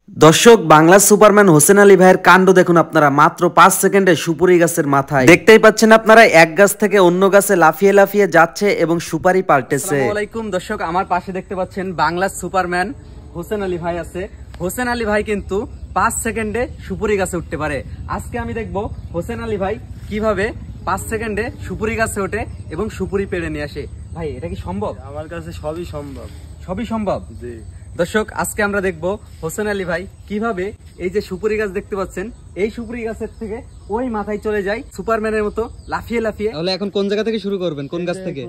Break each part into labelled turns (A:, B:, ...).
A: দর্শক, বাংলা সুপারম্যান হোসেন আলী ভাইয়ের কাণ্ড দেখুন আপনারা। মাত্র 5 সেকেন্ডে সুপুরি গাছের মাথায়, দেখতেই পাচ্ছেন আপনারা, এক গাছ থেকে অন্য গাছে লাফিয়ে লাফিয়ে যাচ্ছে এবং সুপারি পাল্টেছে। আসসালামু আলাইকুম দর্শক, আমার পাশে দেখতে পাচ্ছেন বাংলা সুপারম্যান হোসেন আলী ভাই আছে। হোসেন আলী ভাই কিন্তু 5 সেকেন্ডে সুপুরি গাছে উঠতে পারে। আজকে আমি দেখবো হোসেন আলী ভাই কিভাবে 5 সেকেন্ডে সুপুরি গাছে ওঠে এবং সুপুরি পেড়ে নিয়ে আসে। ভাই, এটা কি সম্ভব?
B: আমার কাছে সবই সম্ভব।
A: সবই সম্ভব।
B: জি
A: দর্শক, আজকে আমরা দেখবো হোসেন আলী ভাই কিভাবে এই যে সুপুরি গাছ দেখতে পাচ্ছেন, এই সুপুরি গাছের থেকে ওই মাথায় চলে যায় সুপারম্যানের মতো লাফিয়ে লাফিয়ে। তাহলে এখন কোন জায়গা থেকে শুরু করবেন? কোন গাছ থেকে?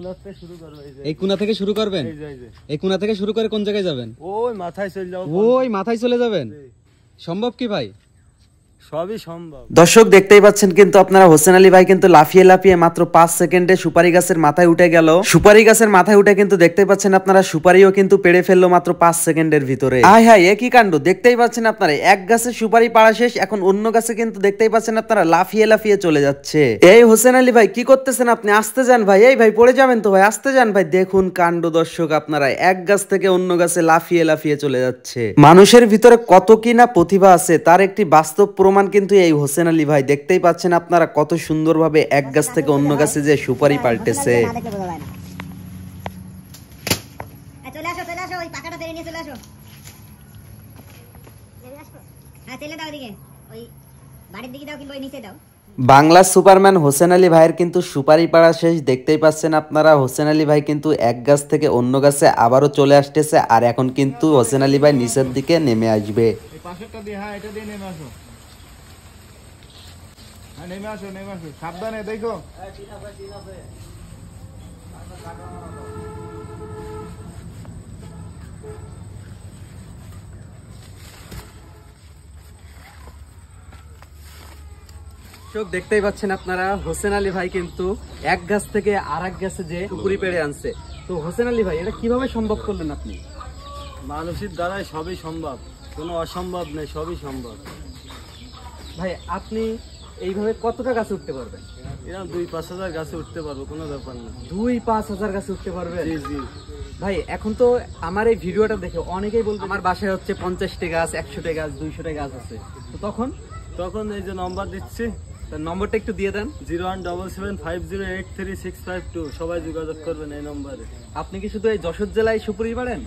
A: এই কোণা থেকে শুরু করবেন? এই কোণা থেকে শুরু করে কোন জায়গায় যাবেন?
B: ওই মাথায় চলে যাবো।
A: ওই মাথায় চলে যাবেন? সম্ভব কি ভাই?
B: সবই সম্ভব।
A: দর্শক, দেখতেই পাচ্ছেন কিন্তু আপনারা, হোসেন আলী ভাই কিন্তু লাফিয়ে লাফিয়ে মাত্র 5 সেকেন্ডে সুপারি গাছের মাথায় উঠে গেল। সুপারি গাছের মাথায় উঠে কিন্তু দেখতেই পাচ্ছেন আপনারা, সুপারিও কিন্তু পেড়ে ফেললো মাত্র 5 সেকেন্ডের ভিতরে। হাই হাই, একই কাণ্ড। দেখতেই পাচ্ছেন আপনারা, এক গাছে সুপারি পাড়া শেষ, এখন অন্য গাছে কিন্তু দেখতেই পাচ্ছেন আপনারা লাফিয়ে লাফিয়ে চলে যাচ্ছে। এই হোসেন আলী ভাই, কি করতেছেন আপনি? আসতে যান ভাই। এই ভাই, পড়ে যাবেন তো ভাই, আসতে যান ভাই। দেখুন কাণ্ড দর্শক আপনারা, এক গাছ থেকে অন্য গাছে লাফিয়ে লাফিয়ে চলে যাচ্ছে। মানুষের ভিতরে কত কি না প্রতিভা আছে, তার একটি বাস্তব প্রমাণ কিন্তু এই হোসেন আলী ভাই। দেখতেই পাচ্ছেন আপনারা কত সুন্দরভাবে এক গাছ থেকে অন্য গাছে যে সুপারি পাল্টেছে। বাংলা সুপারম্যান হোসেন আলী ভাইয়ের কিন্তু সুপারি পাড়া শেষ। দেখতেই পাচ্ছেন আপনারা, হোসেন আলী ভাই কিন্তু এক গাছ থেকে অন্য গাছে আবারও চলে আসতেছে। আর এখন কিন্তু হোসেন আলী ভাই নিচের দিকে নেমে আসবে।
B: সাবধানে দেখো।
A: দেখতেই পাচ্ছেন আপনারা, হোসেন আলী ভাই কিন্তু এক গাছ থেকে আর এক গাছে যে সুপুরি পেড়ে আনছে। তো হোসেন আলী ভাই, এটা কিভাবে সম্ভব করলেন আপনি?
B: মানুষের দ্বারাই সবই সম্ভব, কোনো অসম্ভব নেই, সবই সম্ভব।
A: ভাই, আপনি এইভাবে কতটা গাছে উঠতে পারবেন?
B: এরকম 2-5 হাজার গাছে উঠতে পারবো, কোনো ব্যাপার না।
A: 2-5 হাজার গাছে উঠতে পারবেন?
B: জি জি
A: ভাই, এখন তো আমার এই ভিডিওটা দেখে অনেকেই বলবে আমার বাসায় হচ্ছে 50টা গাছ, 100টা গাছ, 200টা গাছ আছে। তো তখন
B: এই যে নম্বর দিচ্ছি,
A: তার নম্বরটা একটু দিয়ে দেন।
B: 01775083652। সবাই যোগাযোগ করবেন এই নম্বরে।
A: আপনি কি শুধু এই যশোর জেলায় সুপুরি পাড়েন?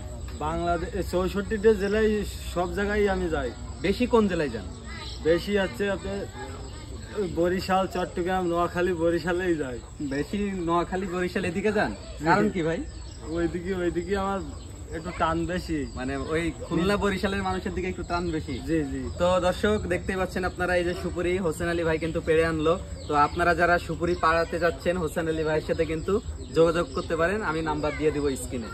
B: বাংলাদেশ 64টা জেলায়, সব জায়গায় আমি যাই।
A: বেশি কোন জেলায় যান?
B: বেশি আছে আপনার বরিশাল, চট্টগ্রাম, নোয়াখালী, বরিশালেই যাই
A: বেশি। নোয়াখালী, বরিশাল এদিকে যান? কারণ কি ভাই?
B: ওইদিকে আমার একটু টান বেশি,
A: মানে ওই খুলনা বরিশালের মানুষের দিকে একটু টান বেশি।
B: জি জি।
A: তো দর্শক, দেখতেই পাচ্ছেন আপনারা, এই যে সুপুরি হোসেন আলী ভাই কিন্তু পেড়ে আনলো। তো আপনারা যারা সুপুরি পাড়াতে যাচ্ছেন, হোসেন আলী ভাইয়ের সাথে কিন্তু যোগাযোগ করতে পারেন। আমি নাম্বার দিয়ে দিব স্ক্রিনে।